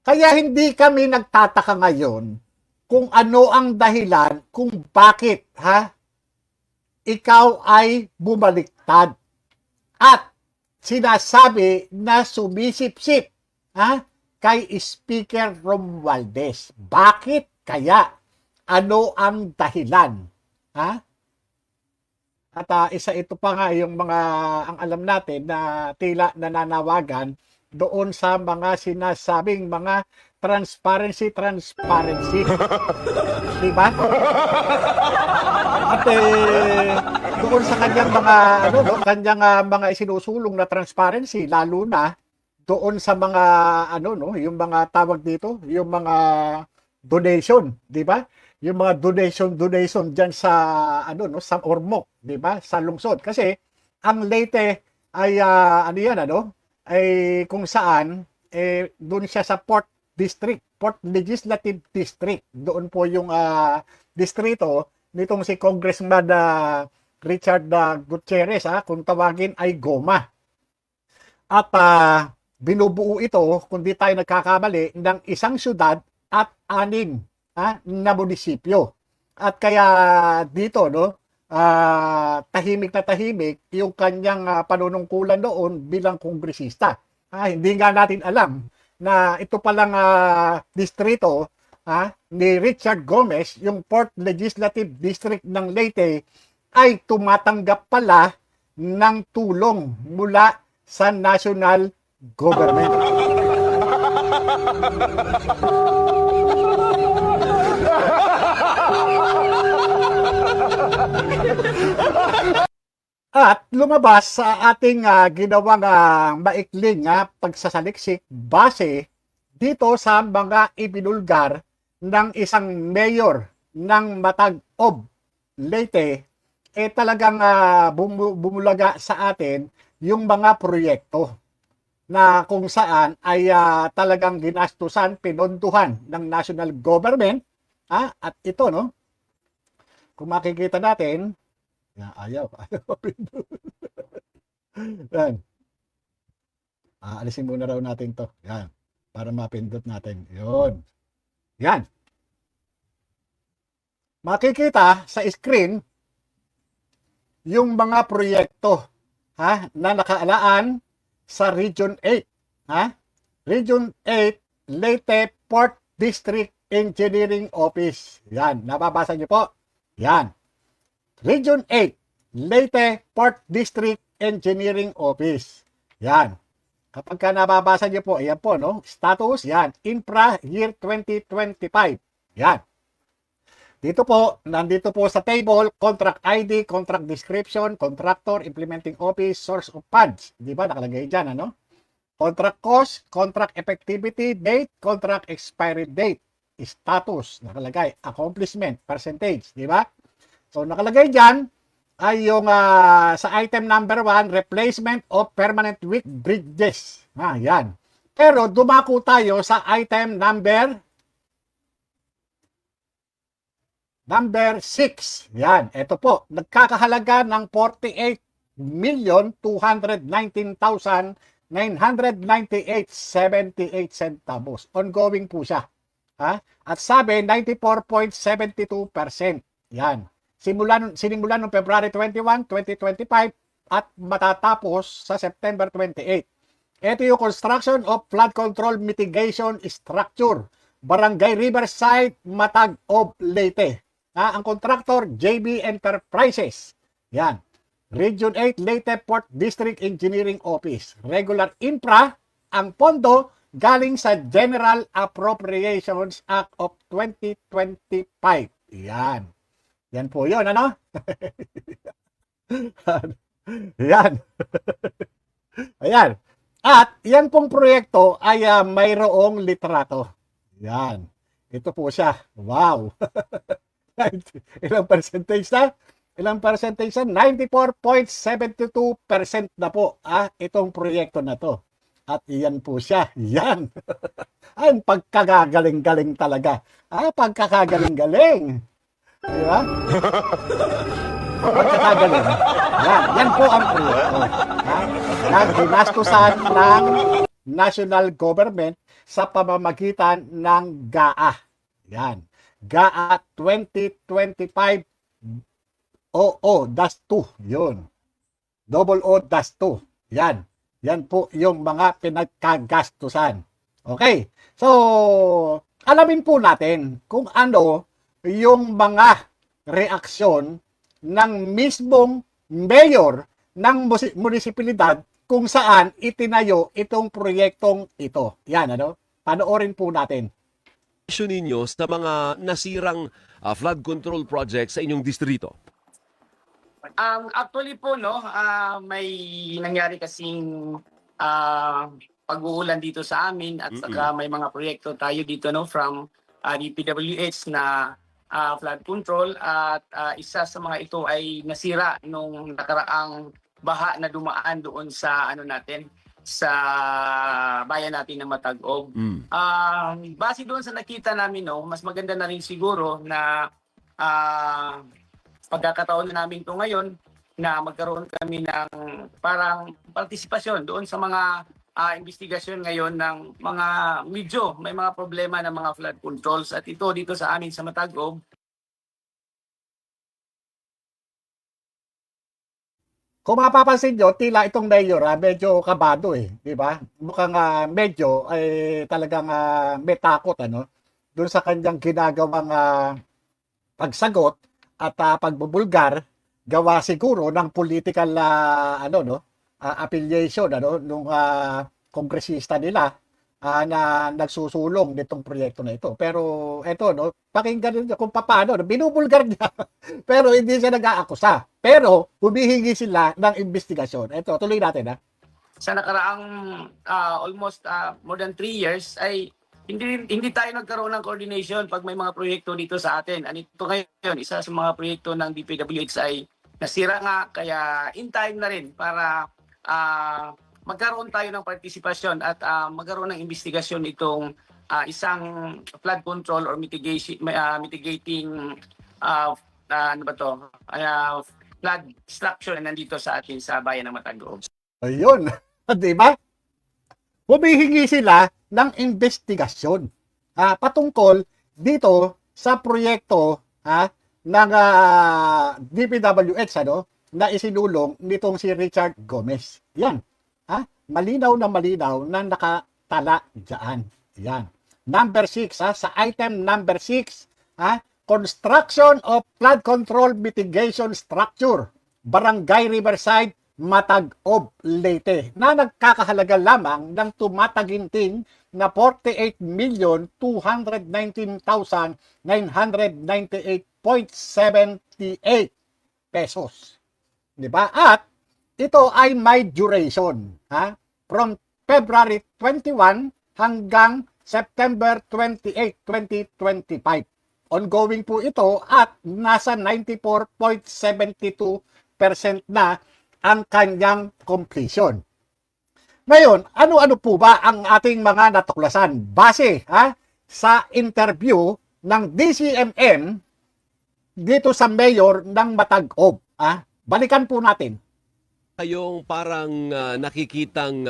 Kaya hindi kami nagtataka ngayon kung ano ang dahilan kung bakit ikaw ay bumaliktad at sinasabi na sumisip-sip kay Speaker Romualdez. Bakit kaya? Ano ang dahilan? At isa ito pa nga yung mga ang alam natin na tila nananawagan doon sa mga sinasabing mga transparency. Di ba? At doon sa kanyang mga mga isinusulong na transparency, lalo na doon sa mga yung mga tawag dito, yung mga donation, di ba? Yung mga donation diyan sa sa Ormoc, di ba? Sa lungsod kasi ang Leyte ay ay kung saan doon siya sa Port Legislative District. Doon po yung distrito nitong si Congressman Richard Gutierrez, kung tawagin ay Goma. At binubuo ito, kung di tayo nagkakamali, ng isang syudad at 6 na munisipyo. At kaya dito, tahimik na tahimik yung kanyang panunungkulan doon bilang kongresista. Hindi nga natin alam na ito palang distrito ni Richard Gomez, yung Port Legislative District ng Leyte, ay tumatanggap pala ng tulong mula sa national government. At lumabas sa ating ginawang maikling pagsasaliksik base dito sa mga ibinulgar ng isang mayor ng Matag-Ob, Leyte, talagang bumulaga sa atin yung mga proyekto na kung saan ay talagang ginastusan, pinonduhan ng national government. At ito, kung makikita natin, ayaw yan. Alisin muna raw natin to. Yan. Para mapindot natin. Yun. Yan. Makikita sa screen yung mga proyekto na nakaalaan sa Region 8. Region 8 Leyte Port District Engineering Office. Yan. Nababasa niyo po? Yan. Region 8, Leyte Port District Engineering Office. Yan. Kapag ka nababasa niyo po, ayan po, status, yan, Infra Year 2025. Yan. Dito po, nandito po sa table, contract ID, contract description, contractor, implementing office, source of funds. Di ba? Nakalagay dyan, Contract cost, contract effectivity date, contract expiry date, status, nakalagay, accomplishment, percentage, di ba? So, nakalagay dyan ay yung sa item number 1, replacement of permanent weak bridges. Yan. Pero dumako tayo sa item number 6. Yan. Ito po. Nagkakahalaga ng 48,219,998.78 centavos. Ongoing po siya. At sabi, 94.72%. Yan. Sinimulan noong February 21, 2025 at matatapos sa September 28. Ito yung construction of flood control mitigation structure, Barangay Riverside, Matag-Ob, Leyte. Ang contractor, JB Enterprises. Yan. Region 8, Leyte Port District Engineering Office. Regular infra, ang pondo galing sa General Appropriations Act of 2025. Yan. Yan po yun, Yan. Ayan. At yan pong proyekto ay mayroong litrato. Yan. Ito po siya. Wow. Ilang percentage na? Ilang percentage na? 94.72% na po itong proyekto na to. At iyan po siya. Yan. Ay, pagkagagaling-galing talaga. Pagkakagaling-galing. Di ba? Pagkakagaling. Yan po ang proyekto. Na ginastusan ng national government sa pamamagitan ng GAA. Yan. GAA 2025 OO-2. Yun. Double O-2. Yan. Yan po yung mga pinagkagastusan. Okay. So, alamin po natin kung ano yung mga reaksyon ng mismong mayor ng munisipalidad kung saan itinayo itong proyektong ito. Yan, ano? Panoorin po natin. Ninyo sa mga nasirang flood control projects sa inyong distrito? Actually po, no, may nangyari kasing pag-uulan dito sa amin at saka may mga proyekto tayo dito, no, from DPWH na flood control at isa sa mga ito ay nasira nung nakaraang baha na dumaan doon sa ano natin, sa bayan natin ng Matag-og. Base doon sa nakita namin, no, mas maganda na rin siguro na pagkakataon na namin ito ngayon na magkaroon kami ng parang partisipasyon doon sa mga investigasyon ngayon ng mga medyo may mga problema ng mga flood controls at ito dito sa amin sa Matag-og. Kung mapapansin nyo, tila itong mayor medyo kabado di ba? Mukhang medyo talagang may takot doon sa kanyang ginagawang pagsagot at pagbubulgar gawa siguro ng political affiliation nung kongresista nila na nagsusulong nitong proyekto na ito. Pero eto pakinggan niyo kung paano binubulgar niya. Pero hindi siya nag-aakusa. Pero humihingi sila ng investigasyon. Ito, tuloy natin Sa nakaraang almost more than 3 years ay hindi tayo nagkaroon ng coordination pag may mga proyekto dito sa atin. Anito ngayon, isa sa mga proyekto ng DPWH ay nasira nga, kaya in time na rin para magkaroon tayo ng partisipasyon at magkaroon ng investigasyon itong isang flood control or mitigating flood structure na nandito sa atin sa bayan ng Matag-og. Ayun, di ba? Humihingi sila ng investigasyon patungkol dito sa proyekto ng DPWH na isinulong nitong si Richard Gomez. Yan. Malinaw na nakatala dyan. Yan. Number 6, sa item number 6, construction of flood control mitigation structure, Barangay Riverside, Matag-og, Leyte, na nagkakahalaga lamang ng tumataginting na 48,219,998.78 pesos. Diba? At ito ay may duration from February 21 hanggang September 28, 2025. Ongoing po ito at nasa 94.72% na ang kanyang completion. Ngayon, ano-ano po ba ang ating mga natuklasan base sa interview ng DCMM dito sa mayor ng Matag-og? Balikan po natin. Kayong parang nakikitang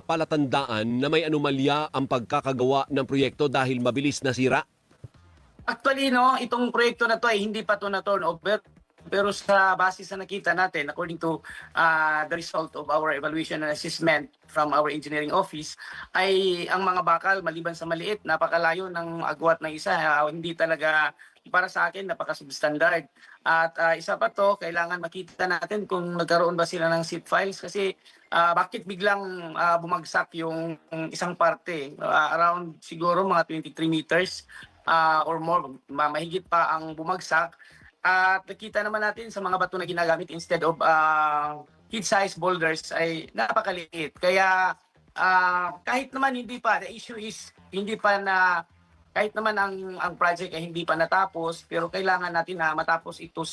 palatandaan na may anomalya ang pagkakagawa ng proyekto dahil mabilis nasira? Actually, itong proyekto na to ay hindi pa to na turnover. Pero sa base sa nakita natin, according to the result of our evaluation and assessment from our engineering office, ay ang mga bakal, maliban sa maliit, napakalayo ng agwat ng isa. Hindi talaga, para sa akin, napaka-substandard. At isa pa to, kailangan makita natin kung nagkaroon ba sila ng SIP files. Kasi bakit biglang bumagsak yung isang parte, around siguro mga 23 meters or more, mahigit pa ang bumagsak. At nakita naman natin sa mga bato na ginagamit instead of kid-size boulders ay napakaliit. Kaya kahit naman hindi pa, the issue is hindi pa na, kahit naman ang project ay hindi pa natapos, pero kailangan natin na matapos ito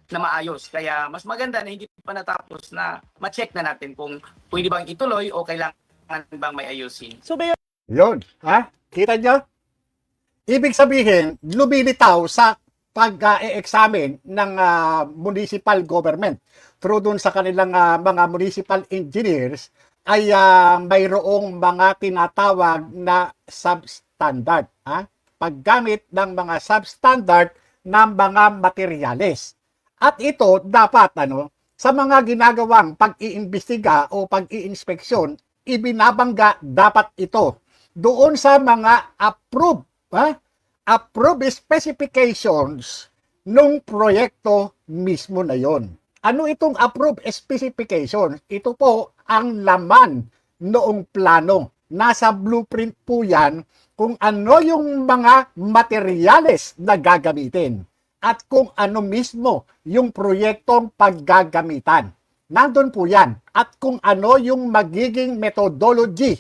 na maayos. Kaya mas maganda na hindi pa natapos na ma-check na natin kung pwede bang ituloy o kailangan bang may ayusin. So, yun, kita nyo? Ibig sabihin, lumilitaw sa pag-e-examine ng municipal government through dun sa kanilang mga municipal engineers ay mayroong mga tinatawag na substandard. Paggamit ng mga substandard ng mga materyales. At ito dapat sa mga ginagawang pag-iimbestiga o pag-iinspeksyon, ibinabangga dapat ito doon sa mga approved specifications nung proyekto mismo na yon. Ano itong approved specifications? Ito po ang laman noong plano. Nasa blueprint po yan kung ano yung mga materyales na gagamitin at kung ano mismo yung proyektong paggagamitan. Nandun po yan. At kung ano yung magiging methodology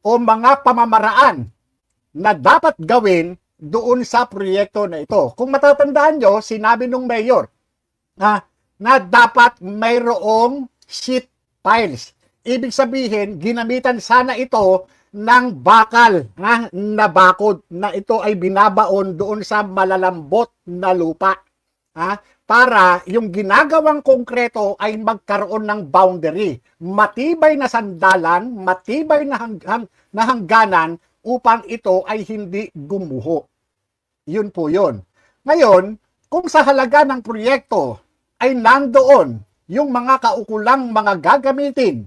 o mga pamamaraan na dapat gawin doon sa proyekto na ito. Kung matatandaan nyo, sinabi nung mayor na dapat mayroong sheet piles. Ibig sabihin, ginamitan sana ito ng bakal na bakod na ito ay binabaon doon sa malalambot na lupa. Para yung ginagawang konkreto ay magkaroon ng boundary. Matibay na sandalan, matibay na hangganan upang ito ay hindi gumuho. Yun po yun. Ngayon, kung sa halaga ng proyekto ay nandoon yung mga kaukulang mga gagamitin,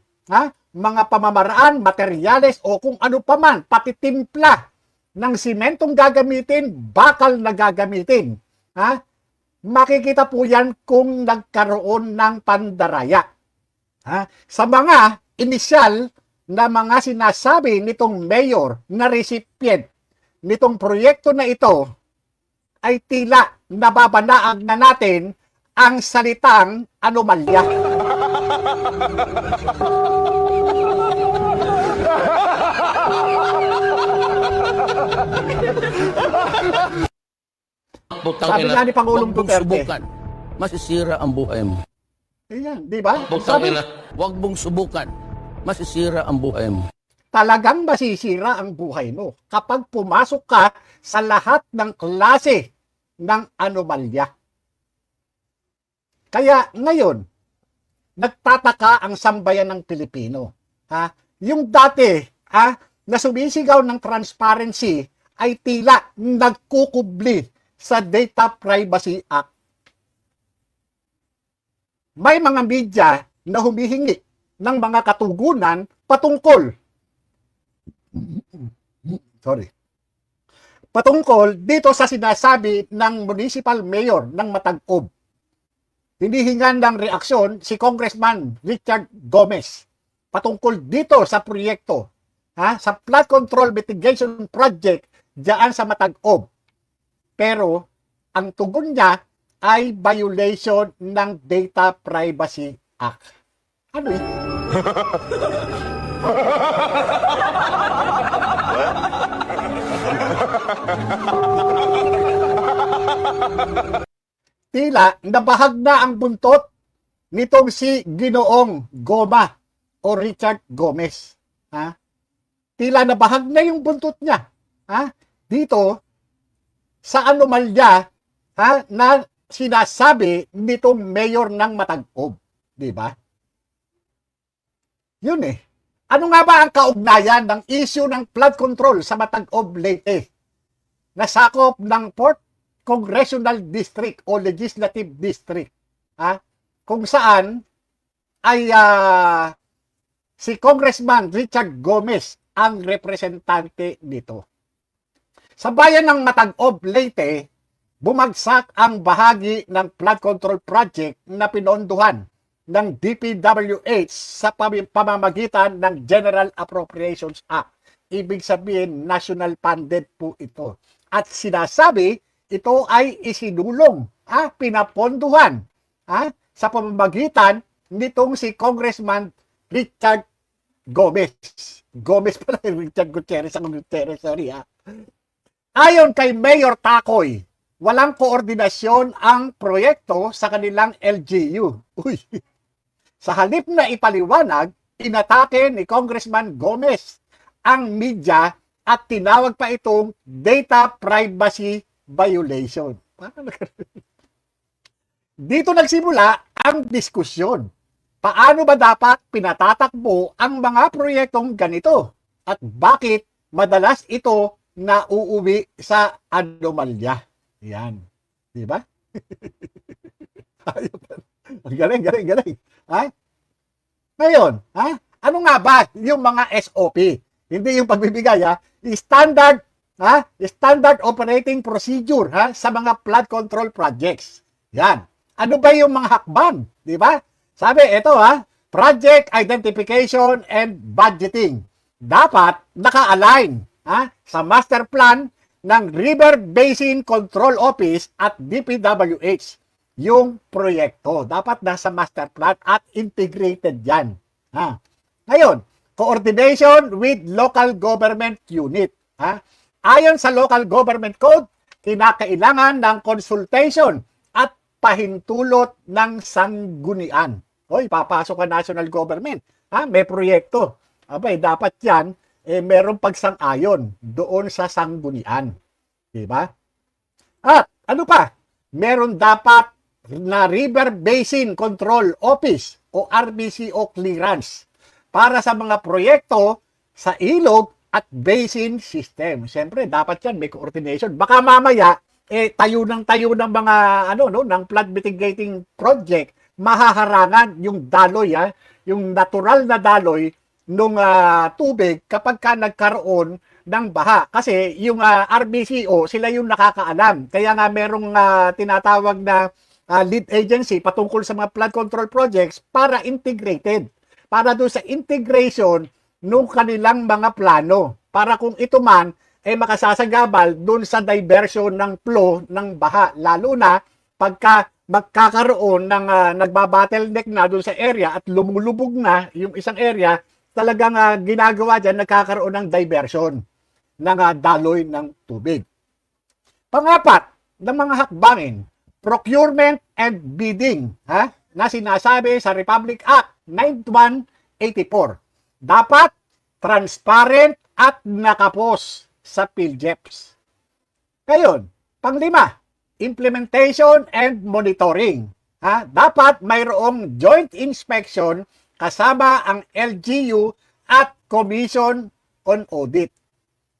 mga pamamaraan, materyales o kung ano paman, pati timpla ng simentong gagamitin, bakal na gagamitin. Makikita po yan kung nagkaroon ng pandaraya. Sa mga inisyal na mga sinasabi nitong mayor na recipient nitong proyekto na ito, ay tila nababanaag na natin ang salitang anomalya. Sabi nga ni Pangulong Duterte, subukan, masisira ang buhay mo. ayan, di ba? Sabi na, huwag mong subukan, masisira ang buhay mo. Talagang masisira ang buhay mo kapag pumasok ka sa lahat ng klase ng anomalya. Kaya ngayon, nagtataka ang sambayan ng Pilipino. Yung dati na sumisigaw ng transparency ay tila nagkukubli sa Data Privacy Act. May mga media na humihingi ng mga katugunan patungkol dito sa sinasabi ng municipal mayor ng Matag-Ub. Hinihingan ng reaksyon si Congressman Richard Gomez patungkol dito sa proyekto, sa flood control mitigation project diyan sa Matag-Ub. Pero ang tugon niya ay violation ng Data Privacy Act. Ano eh? Tila nabahag na ang buntot nitong si Ginoong Goma o Richard Gomez. Tila nabahag na yung buntot niya. Dito sa anomalya na sinasabi nitong mayor ng Matag-Ub. Di ba? Yun eh. Ano nga ba ang kaugnayan ng issue ng flood control sa Matag-Ub Leyte? Nasakop ng 4th Congressional District o Legislative District. Kung saan ay si Congressman Richard Gomez ang representante nito. Sa bayan ng Matag-Ub Leyte, bumagsak ang bahagi ng flood control project na pinondohan ng DPWH sa pamamagitan ng General Appropriations Act. Ibig sabihin, national funded po ito. At sinasabi, ito ay isinulong, pinaponduhan sa pamamagitan nitong si Congressman Richard Gomez. Gomez pala, Richard Gutierrez, sorry. Ayon kay Mayor Takoy, walang koordinasyon ang proyekto sa kanilang LGU. Sa halip na ipaliwanag, inatake ni Congressman Gomez ang media at tinawag pa itong data privacy violation. Dito nagsimula ang diskusyon. paano ba dapat pinatatakbo ang mga proyektong ganito? At bakit madalas ito nauuwi sa anomalya? Yan. Di ba? Ang galing, galing, galing. Ha? Ngayon, ha? Ano nga ba yung mga SOP? Hindi yung pagbibigay, ha? Standard, ha? Standard operating procedure, ha? Sa mga flood control projects. Yan. Ano ba yung mga hakbang? Di ba? Sabi, ito, ha? Project identification and budgeting. Dapat naka-align, ha? Sa master plan ng River Basin Control Office at DPWH yung proyekto. Dapat nasa master plan at integrated yan. Ha? Ngayon, coordination with local government unit. Ha? Ayon sa local government code, kinakailangan ng consultation at pahintulot ng sanggunian. Hoy, papasok ang national government. Ha? May proyekto. Abay, dapat yan, merong pagsang-ayon doon sa sanggunian. Diba? At ano pa? Meron dapat na River Basin Control Office o RBCO clearance para sa mga proyekto sa ilog at basin system. Siyempre, dapat yan may coordination. Baka mamaya, tayo ng mga ng flood mitigating project, mahaharangan yung daloy, yung natural na daloy nung tubig kapag ka nagkaroon ng baha. Kasi yung RBCO, sila yung nakakaalam. Kaya nga merong tinatawag na lead agency patungkol sa mga flood control projects para integrated. Para doon sa integration ng kanilang mga plano. Para kung ito man ay makasasagabal doon sa diversion ng flow ng baha. Lalo na pagka magkakaroon ng nagbabottleneck na doon sa area at lumulubog na yung isang area, talagang ginagawa dyan, nagkakaroon ng diversion ng daloy ng tubig. Pangapat, ng mga hakbangin, procurement and bidding, na sinasabi sa Republic Act 9184. Dapat transparent at nakapos sa PhilJeps. Ngayon, panglima, implementation and monitoring. Dapat mayroong joint inspection kasama ang LGU at Commission on Audit.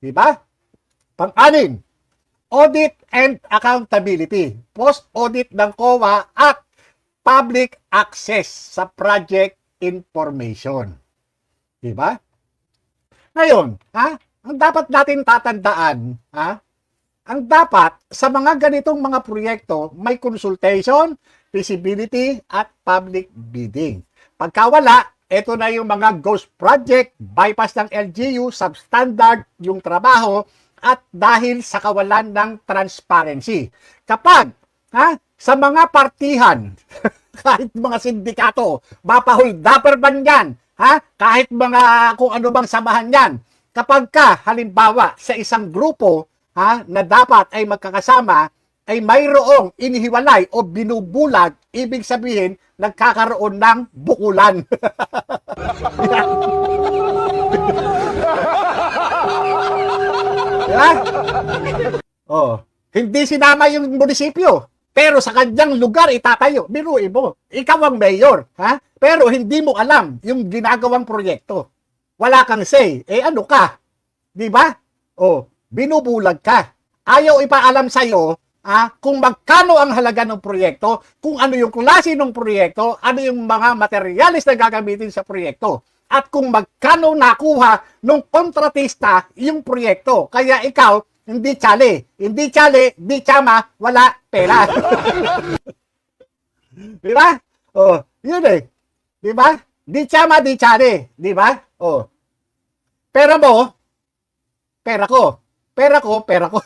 Diba? Pang-anim, audit and accountability. Post-audit ng COA at public access sa project information. Diba? Ngayon, ang dapat natin tatandaan, ang dapat sa mga ganitong mga proyekto, may consultation, feasibility, at public bidding. Pagka wala, ito na yung mga ghost project, bypass ng LGU, substandard yung trabaho, at dahil sa kawalan ng transparency. Kapag sa mga partihan, kahit mga sindikato, mapahuldaper ban yan, kahit mga kung ano bang samahan yan, kapag ka, halimbawa, sa isang grupo na dapat ay magkakasama, ay mayroong inihiwalay o binubulag, ibig sabihin, nagkakaroon ng bukulan. Diba? Hindi sinama yung munisipyo, pero sa kanyang lugar itatayo. Biruin mo, ikaw ang mayor, pero hindi mo alam yung ginagawang proyekto. Wala kang say. Ano ka? Diba? Binubulag ka. Ayaw ipaalam sa'yo kung magkano ang halaga ng proyekto, kung ano yung klase ng proyekto, ano yung mga materialis na gagamitin sa proyekto, at kung magkano nakuha ng kontratista yung proyekto. Kaya ikaw, hindi tsali, di tsama, wala pera. Diba? Yun Diba? Di tsama, di tsali. Diba? Pera mo, pera ko. Pera ko, pera ko.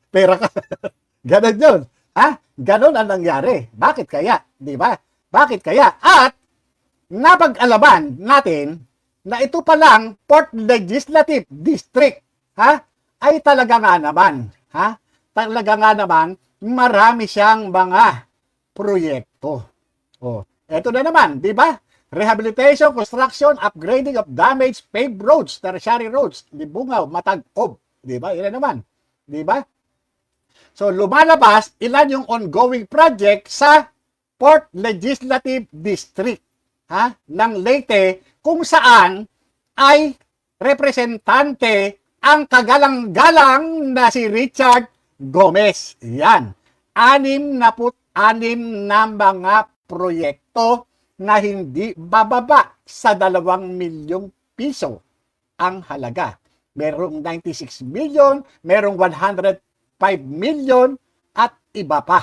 Pera ka. Ganon yun. Ganon ang nangyari. Bakit kaya? Di ba? Bakit kaya? At napag-alaman natin na ito palang Port Legislative District, ay talaga nga naman, talaga nga naman, marami siyang mga proyekto. Ito na naman, di ba? Rehabilitation, construction, upgrading of damaged paved roads, tertiary roads, Libungaw, Matag-Ob. Di ba? Ilan naman. Di ba? So, lumalabas ilan yung ongoing project sa Port Legislative District. ng Leyte kung saan ay representante ang kagalang-galang na si Richard Gomez. Yan. 66 na mga proyekto na hindi bababa sa 2 milyong piso ang halaga. Merong 96 million, merong 105 million at iba pa.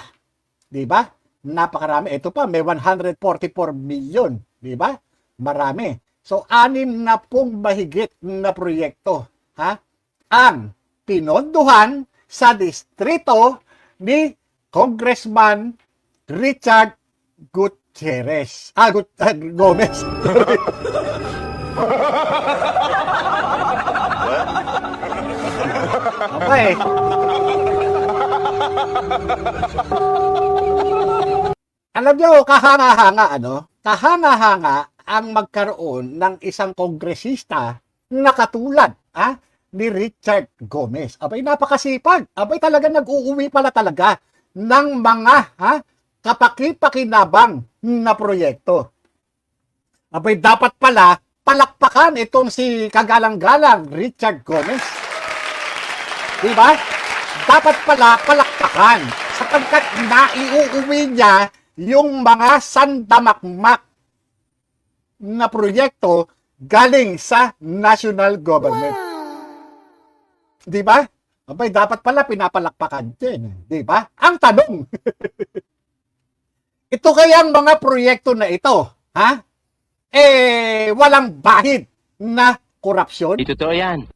'Di ba? Napakarami. Ito pa may 144 million, 'di ba? Marami. So 60 mahigit na proyekto, ang pinondohan sa distrito ni Congressman Richard Gutierrez. Gomez. Okay. Alam nyo, kahanga-hanga ang magkaroon ng isang kongresista na katulad ni Richard Gomez. Abay, napakasipag. Abay, talaga nag-uuwi pala talaga ng mga kapaki-pakinabang na proyekto. Abay, dapat pala palakpakan itong si kagalang-galang Richard Gomez. Diba? Dapat pala palakpakan sapagkat naiuuwi niya yung mga sandamakmak na proyekto galing sa national government. Diba? Abay, dapat pala pinapalakpakan din. Diba? Ang tanong, ito kayang mga proyekto na ito, walang bahid na korupsyon? Hindi totoo yan.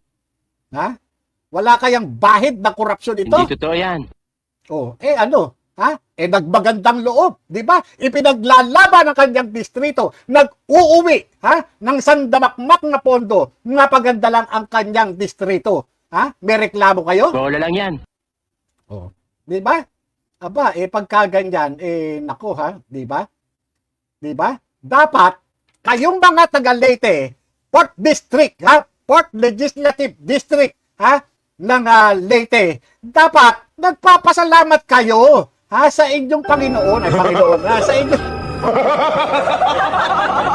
Wala kayang bahid na korupsyon ito? Hindi totoo yan. Nagmagandang loob, di ba? Ipinaglalaban ng kanyang distrito, nag-uuwi, ng sandamakmak na pondo, napaganda lang ang kanyang distrito. May reklamo kayo? Bola lang yan. Di ba? Aba, pagkaganyan, nako di ba? Di ba? Dapat, kayong mga taga Leyte, Port District, Port Legislative District, ng Leyte, dapat nagpapasalamat kayo sa inyong Panginoon, sa inyong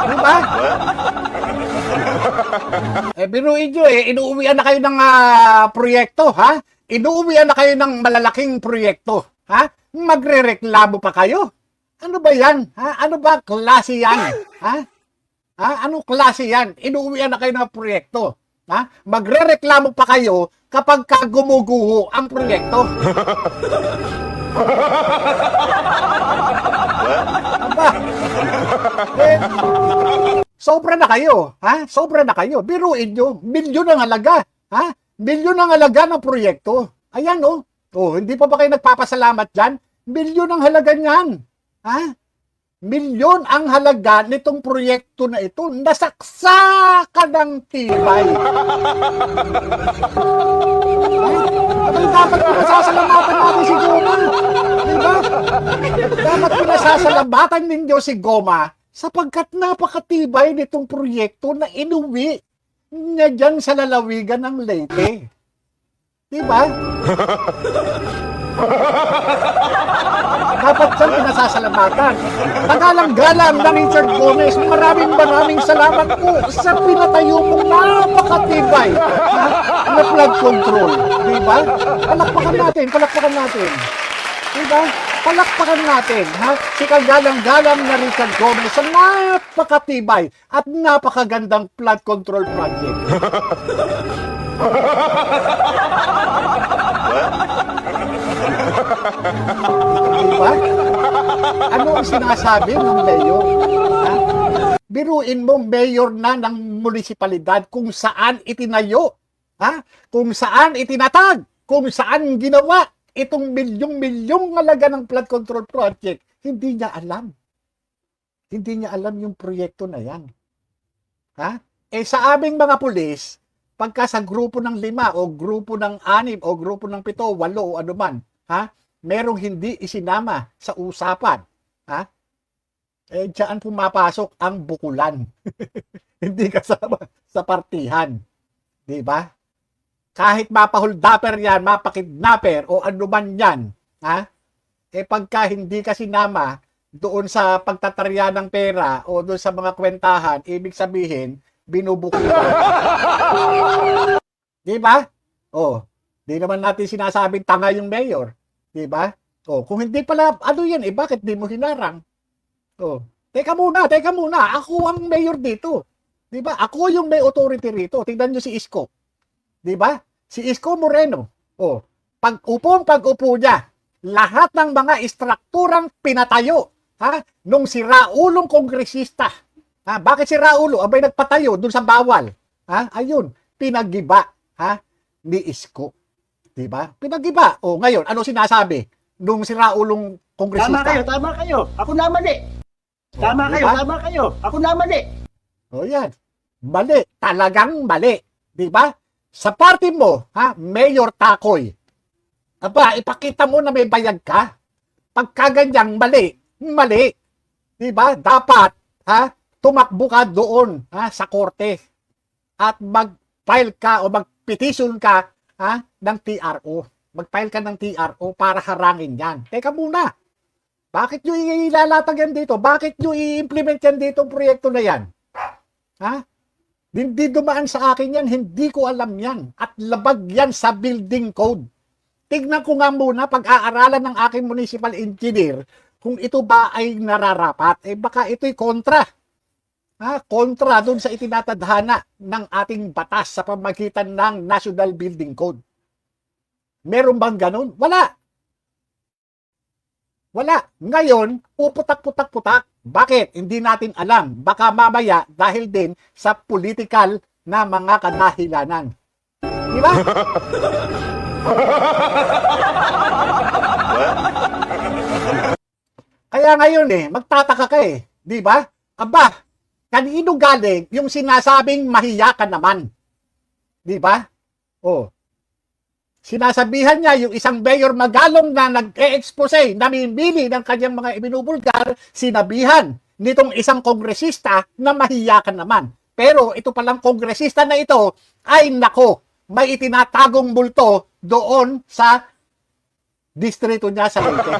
di ba? Biruin nyo inuuwian na kayo ng proyekto, inuuwian na kayo ng malalaking proyekto, magrereklamo pa kayo? Ano ba yan? Ano ba klase yan? Anong klase yan? Inuuwian na kayo ng proyekto. Magrereklamo pa kayo kapag gumuguho ang proyekto. Aba, sobra na kayo. Sobra na kayo. Biruin nyo. Milyon ang halaga. Milyon ang halaga ng proyekto. Ayan, hindi pa ba kayo nagpapasalamat dyan? Milyon ang halaga niyan. Milyon ang halaga nitong proyekto na ito. Nasaksakan ng tibay. Dapat pinasasalamatan natin si Goma. Diba? Dapat pinasasalamatan ninyo si Goma sapagkat napakatibay nitong proyekto na inuwi niya dyan sa lalawigan ng Leyte. Diba? Dapat siyang pinasasalamatan. Tagalang-galang na Richard Gomez, maraming salamat po sa pinatayo mong napakatibay na flood control. Diba? Palakpakan natin. Diba? Palakpakan natin. Si kagalang-galang na Richard Gomez sa napakatibay at napakagandang flood control project. Diba? Ano ang sinasabi ng mayor? Biruin mo, mayor na ng munisipalidad kung saan itinayo, kung saan itinatag, kung saan ginawa itong milyong-milyong halaga ng flood control project. Hindi niya alam. Hindi niya alam yung proyekto na yan. Sa aming mga pulis, pagka sa grupo ng 5 o grupo ng 6 o grupo ng 7 o 8 o ano man, merong hindi isinama sa usapan, diyan pumapasok ang bukulan. Hindi kasama sa partihan. Di ba? Kahit mapahuldapper yan, mapakidnapper o ano man yan, pagka hindi ka sinama doon sa pagtatarya ng pera o doon sa mga kwentahan, ibig sabihin, binubuki. Di ba? Oh, di naman natin sinasabing tanga yung mayor. Di ba? Oh, kung hindi pala, ano yan eh, bakit di mo hinarang? Oh, teka muna. Ako ang mayor dito. Di ba? Ako yung may authority rito. Tingnan nyo si Isko. Di ba? Si Isko Moreno. Oh, pag-upo niya, lahat ng mga istrukturang pinatayo, ha? Nung si Raulong kongresista. Ha? Bakit si Raulo? Abay nagpatayo dun sa bawal. Ha? Ayun, pinagiba, ha? Ni Isko. Di ba? Pinagiba. Oh, ngayon, ano sinasabi nung si Raulong kongresista? Tama kayo. Ako na mali. Tama kayo. Ako na mali. O yan. Mali. Talagang mali. Di ba? Sa party mo, ha, Mayor Takoy, aba, ipakita mo na may bayad ka. Pagkaganyang mali. Di ba? Dapat, ha, tumakbo ka doon, ha, sa korte. At mag-file ka o mag-petition ka, ha, ng TRO. Mag-file ka ng TRO para harangin yan. Teka muna. Bakit nyo ilalatag yan dito? Bakit nyo i-implement yan dito ang proyekto na yan? Ha? Hindi dumaan sa akin yan. Hindi ko alam yan. At labag yan sa building code. Tignan ko nga muna pag-aaralan ng aking municipal engineer kung ito ba ay nararapat. Eh baka ito'y kontra. Ha? Kontra dun sa itinatadhana ng ating batas sa pamagitan ng National Building Code. Meron bang ganun? Wala. Ngayon, puputak-putak-putak. Bakit? Hindi natin alam. Baka mamaya dahil din sa political na mga kadahilanan. Di ba? Kaya ngayon magtataka ka Di ba? Aba, kanino galing yung sinasabing mahiya ka naman? Di ba? Oh. Sinasabihan niya yung isang mayor Magalong na nag-e-expose, namimili ng kanyang mga ibinubulgar, sinabihan nitong isang kongresista na mahiya ka naman. Pero ito palang kongresista na ito ay nako, may itinatagong multo doon sa distrito niya sa Leyte.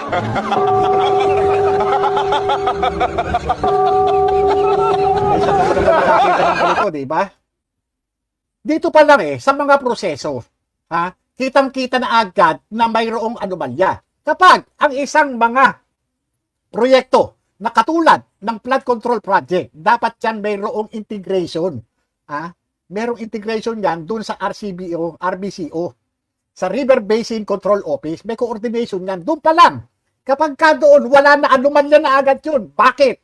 Isa pa naman nakakita ng ganito, di ba? Dito pa lang sa mga proseso, ha? Kitang-kita na agad na mayroong anomalya. Kapag ang isang mga proyekto na katulad ng flood control project, dapat yan mayroong integration. Mayroong integration yan dun sa RCBO, RBCO. Sa River Basin Control Office, may coordination yan. Doon pa lang. Kapag ka doon, wala na anomalya na agad yun. Bakit?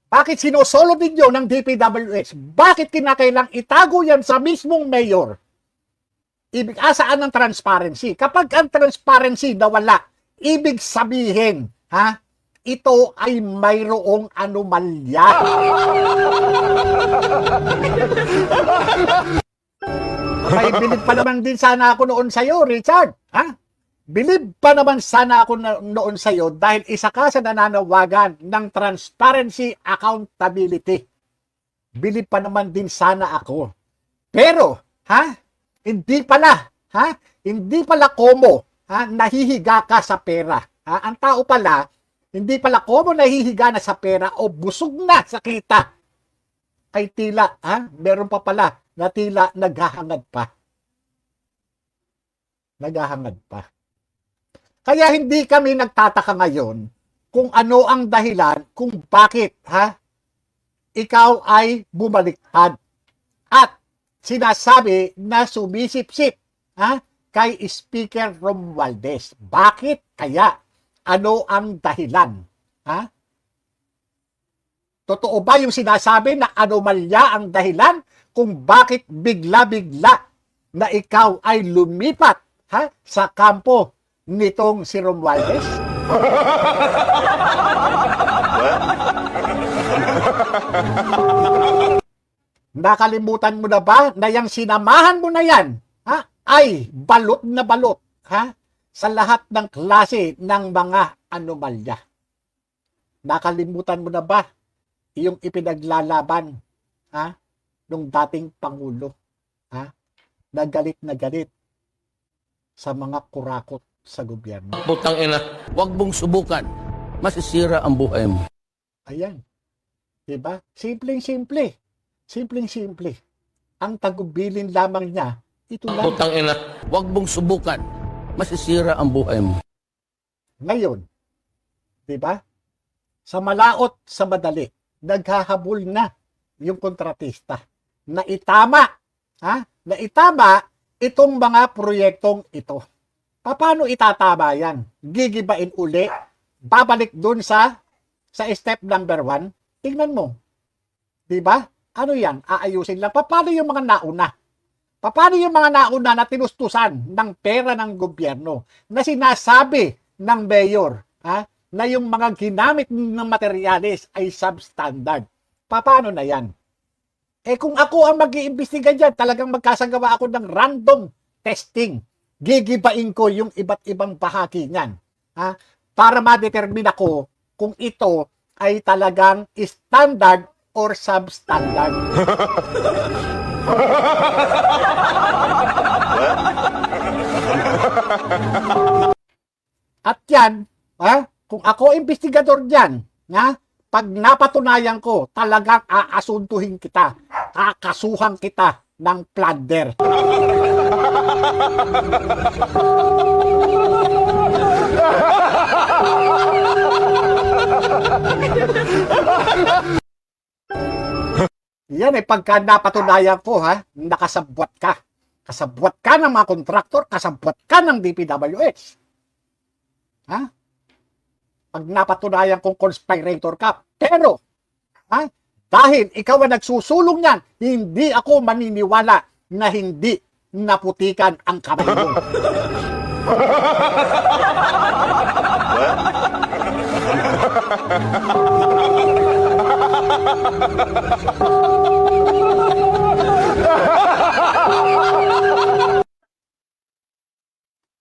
Bakit sinosolo ninyo ng DPWH? Bakit kinakailang itago yan sa mismong mayor? Ibig asaan ng transparency. Kapag ang transparency nawala, ibig sabihin, ito ay mayroong anomalya. May bilib pa naman din sana ako noon sa'yo, Richard. Bilib pa naman sana ako noon sa'yo dahil isa ka sa nananawagan ng transparency accountability. Bilib pa naman din sana ako. Pero, hindi pala, hindi pala komo, nahihiga ka sa pera. Ang tao pala, hindi pala komo nahihiga na sa pera o busog na sa kita. Ay tila, meron pa pala na tila naghahangad pa. Kaya hindi kami nagtataka ngayon kung ano ang dahilan kung bakit, ikaw ay bumaliktad. At sinasabi na sumisip-sip kay Speaker Romualdez. Bakit kaya? Ano ang dahilan? Totoo ba yung sinasabi na anomalya ang dahilan kung bakit bigla-bigla na ikaw ay lumipat sa kampo nitong si Romualdez? Nakalimutan mo na ba na yung sinamahan mo na yan ay balot na balot sa lahat ng klase ng mga anomalya? Nakalimutan mo na ba yung ipinaglalaban nung dating Pangulo na galit sa mga kurakot sa gobyerno? Putang ina, wag mong subukan. masisira ang buhay mo. Ayan. Diba? Simpleng-simple. Simpleng-simple. Ang tagubilin lamang niya, ito lang. Putang ina, huwag mong subukan. Masisira ang buhay mo. Ngayon, diba? Sa malaot, sa madali, naghahabol na yung kontratista na itama, na itama itong mga proyektong ito. Paano itatama yan? Gigibain uli? Babalik dun sa step number 1? Tingnan mo. Diba? Ano yan? Aayusin lang. Paano yung mga nauna? Paano yung mga nauna na tinustusan ng pera ng gobyerno na sinasabi ng mayor na yung mga ginamit ng materyales ay substandard? Paano na yan? Eh kung ako ang mag-iimbestiga dyan, talagang magkasagawa ako ng random testing. Gigibain ko yung iba't ibang bahagi niyan. Para ma-determine ako kung ito ay talagang standard or substandard. At yan, kung ako investigador dyan, pag napatunayan ko, talagang aasuntuhin kita, kakasuhan kita ng plunder. Yan pagka napatunayan ko, nakasabwat ka. Kasabwat ka ng mga kontraktor, kasabwat ka ng DPWH. Pag napatunayan kong conspirator ka. Pero, dahil ikaw ang nagsusulong yan, hindi ako maniniwala na hindi naputikan ang kamay mo.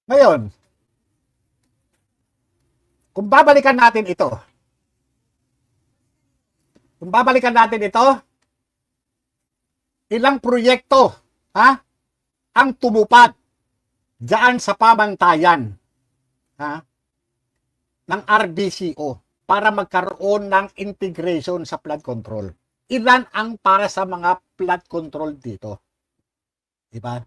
Ngayon, kung babalikan natin ito, ilang proyekto, ang tumupad diyan sa pamantayan, ng RBCO para magkaroon ng integration sa flood control. Ilan ang para sa mga flood control dito? Diba?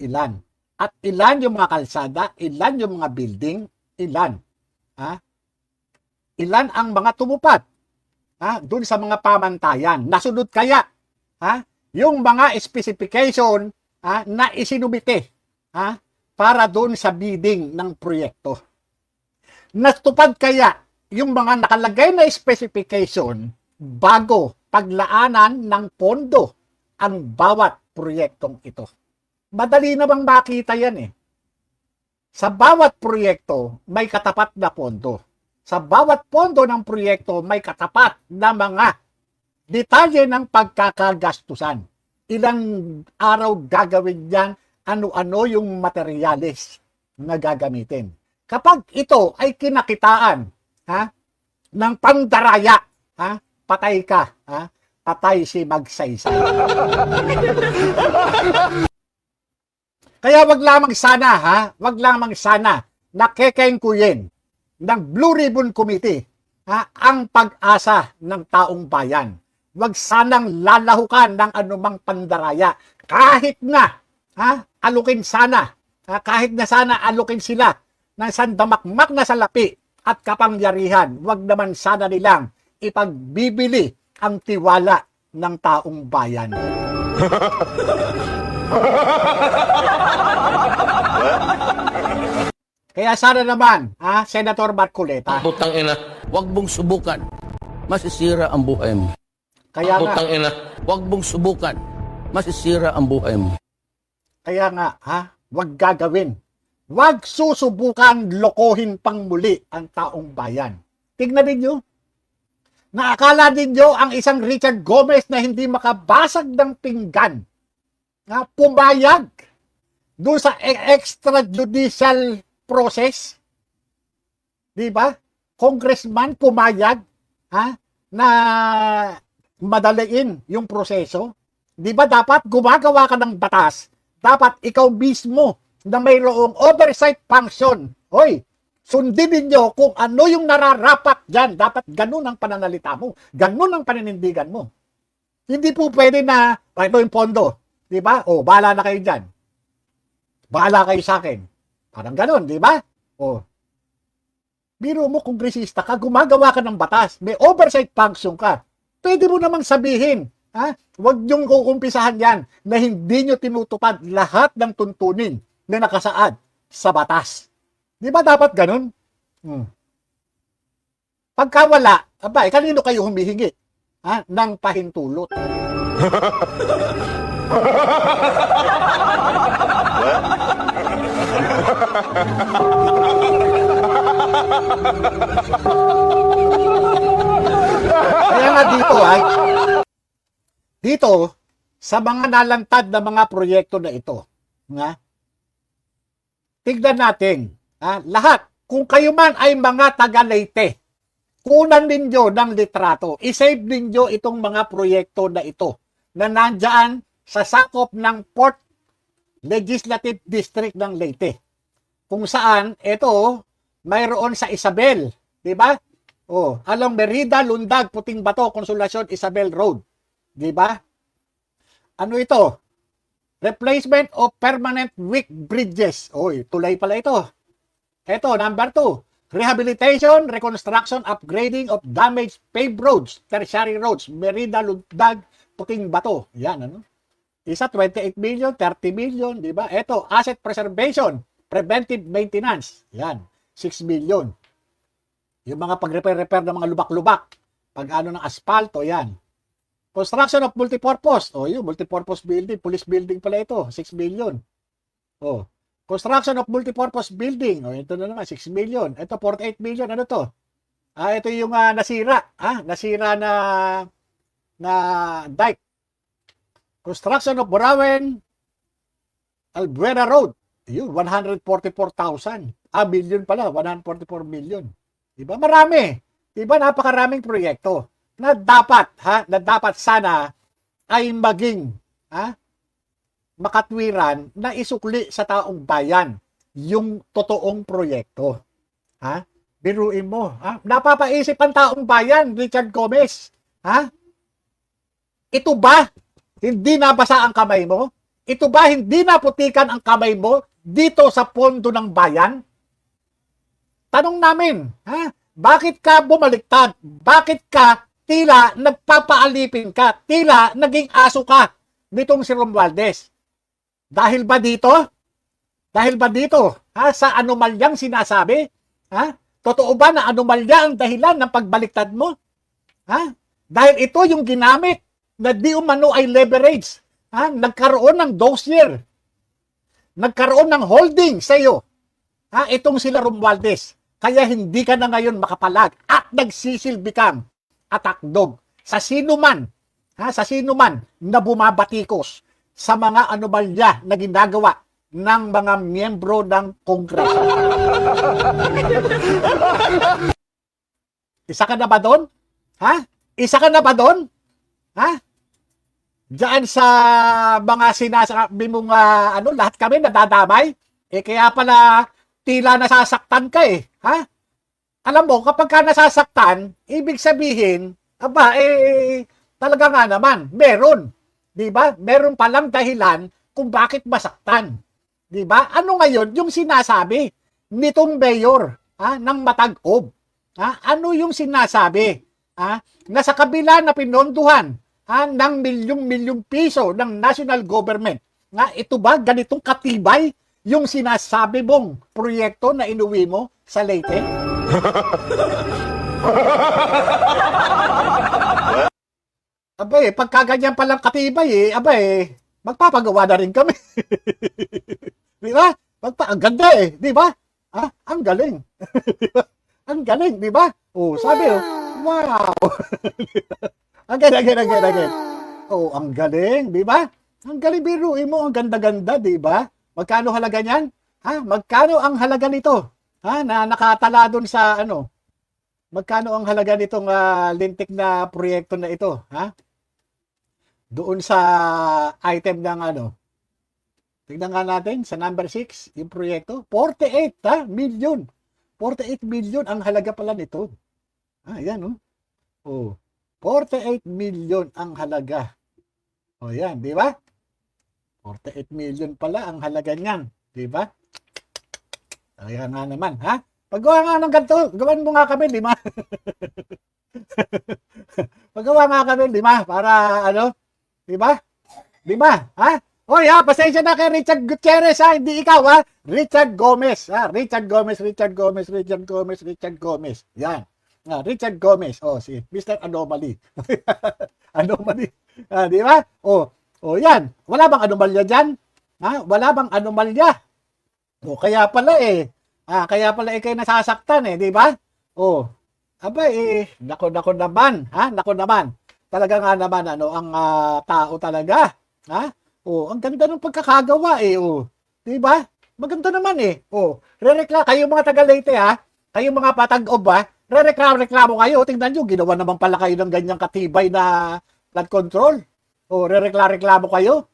Ilan? At ilan yung mga kalsada, ilan yung mga building, ilan? Ilan ang mga tumupad? Doon sa mga pamantayan. Nasunod kaya yung mga specification na isinumite para doon sa bidding ng proyekto. Natupad kaya yung mga nakalagay na specification bago paglaanan ng pondo ang bawat proyektong ito. Madali namang makita yan Sa bawat proyekto may katapat na pondo. Sa bawat pondo ng proyekto may katapat na mga detalye ng pagkakagastusan. Ilang araw gagawin yan, ano-ano yung materyales na gagamitin. Kapag ito ay kinakitaan ng pandaraya, patay ka, patay si Magsaysay. Kaya wag lamang sana nakekengkuyin ng Blue Ribbon Committee ang pag-asa ng taong bayan. Wag sanang lalahukan ng anumang pandaraya. Kahit na alukin sana, kahit na sana alukin sila ng sandamakmak na salapi at kapangyarihan, wag naman sana nilang ipagbibili ang tiwala ng taong bayan. Kaya sana naman, Senator Marcoleta. Putang ina, huwag mong subukan. Masisira ang buhay mo. Kaya nga, Putang ina, huwag mong subukan. Masisira ang buhay mo. kaya nga, wag gagawin. Wag susubukan lokohin pang muli ang taong bayan. Tignan ninyo. Naakala ninyo ang isang Richard Gomez na hindi makabasag ng pinggan na pumayag doon sa extrajudicial process? Di ba? Congressman pumayag na madaliin yung proseso. Di ba dapat gumagawa ka ng batas? Dapat ikaw mismo na mayroong oversight function. Hoy, Sundin ninyo kung ano yung nararapat dyan. Dapat ganun ang pananalita mo. Ganun ang paninindigan mo. Hindi po pwede na, ito yung pondo. Di ba? O, bahala na kayo dyan. Bahala kayo sa akin. Parang ganun, di ba? O, biro mo, kongresista ka, gumagawa ka ng batas. May oversight function ka. Pwede mo namang sabihin, ha? Huwag niyong kukumpisahan yan na hindi niyo tinutupad lahat ng tuntunin na nakasaad sa batas. Di ba dapat ganun? Pagka wala, abay, kanino kayo humihingi? Ha? Ng pahintulot. Kaya nga dito, sa mga nalantad na mga proyekto na ito, nga, tignan natin, lahat, kung kayo man ay mga taga-Leyte, kunan ninyo ng litrato, isave ninyo itong mga proyekto na ito, na nandyan sa sakop ng Port Legislative District ng Leyte. Kung saan, ito, mayroon sa Isabel, di ba? Along Merida, Lundag, Puting Bato, Consolacion, Isabel Road. Di ba? Ano ito? Replacement of permanent weak bridges. Tulay pala ito. Ito, number 2. Rehabilitation, reconstruction, upgrading of damaged paved roads, tertiary roads, Merida, Lundag, Puting Bato. Yan, ano? Isa, 28 million, 30 million, di ba? Ito, asset preservation, preventive maintenance. Yan, 6 million. Yung mga pag-repair ng mga lubak-lubak, pag-ano ng asfalto, yan. Construction of multipurpose. Yung multipurpose building, police building pala ito, 6 million. Construction of multipurpose building. Ito na naman, 6 million. Ito, 48 million. Ano to? Ito yung nasira. Nasira na dike. Construction of Burawen Albuera Road. Yun, 144,000. Million pala, 144 million. Diba? Marami. Diba? Napakaraming proyekto na dapat sana ay maging makatwiran na isukli sa taong bayan yung totoong proyekto. Biruin mo. Napapaisip ang taong bayan, Richard Gomez. Ito ba hindi nabasa ang kamay mo? Ito ba hindi naputikan ang kamay mo dito sa pondo ng bayan? Tanong namin, bakit ka bumaliktad? Bakit ka tila nagpapaalipin ka? Tila naging aso ka nitong si Romualdez? Dahil ba dito? Dahil ba dito? Sa anomalyang sinasabi? Totoo ba na anomalya ang dahilan ng pagbaliktad mo? Dahil ito yung ginamit na di umano ay leverage. Nagkaroon ng dossier. Nagkaroon ng holding sa iyo. Itong sila Romualdez. Kaya hindi ka na ngayon makapalag at nagsisilbi kang attack dog sa sino man, sa sino man na bumabatikos sa mga anomalya na ginagawa ng mga miyembro ng Kongreso. Isa ka na ba doon? Isa ka na ba doon? Diyan sa mga sinasabi mong lahat kami nadadamay? Kaya pala tila nasasaktan ka Alam mo, kapag ka nasasaktan, ibig sabihin, talaga nga naman, meron. Di ba? Meron palang dahilan kung bakit masaktan. Di ba? Ano ngayon yung sinasabi nitong mayor ng Matag-Ob? Ano yung sinasabi? Na sa kabila na pinonduhan ng milyong-milyong piso ng national government, ito ba ganitong katibay yung sinasabi mong proyekto na inuwi mo sa Leyte? Pagkaganyan palang katibay magpapagawa na rin kami. Di ba? Ang ganda di ba? Ang galing. Ang galing, di ba? Sabi wow. Ang galing. Ang galing, di ba? Ang galing, biruin mo, ang ganda-ganda, di ba? Magkano halaga niyan? Magkano ang halaga nito? Na nakatala doon sa magkano ang halaga nitong lintik na proyekto na ito? Doon sa item ng tignan nga natin sa number 6, yung proyekto, 48 million. 48 million ang halaga pala nito. Yan, oh. Oh, 48 million ang halaga. O, yan, di ba? 48 million pala ang halaga niyan. Di ba? Kaya nga naman, ha? Paggawa nga ng ganito, gawan mo nga kami, 5. Paggawa nga kami, 5. Para, ano? Di ba? 5, ha? Oy, ha? Pasensya na kay Richard Gutierrez, ha? Hindi ikaw, ha? Richard Gomez, ha? Richard Gomez. Yan. Richard Gomez. Oh, si Mr. Anomaly. Anomaly. Di ba? Oh, yan. Wala bang anomalya dyan? Ha? Wala bang anomalya? Kaya pala kayo nasasaktan di ba? Aba nako naman, ha? Nako naman. Talaga nga naman ang tao talaga, ha? Ang ganda ng pagkakagawa di ba? Maganda naman rereklamo kayo mga taga Leyte, ha? Kayo mga patag-ob, ha? Rereklamo kayo. Tingnan nyo, ginawa naman pala kayo ng ganyang katibay na flood control. Rereklamo kayo.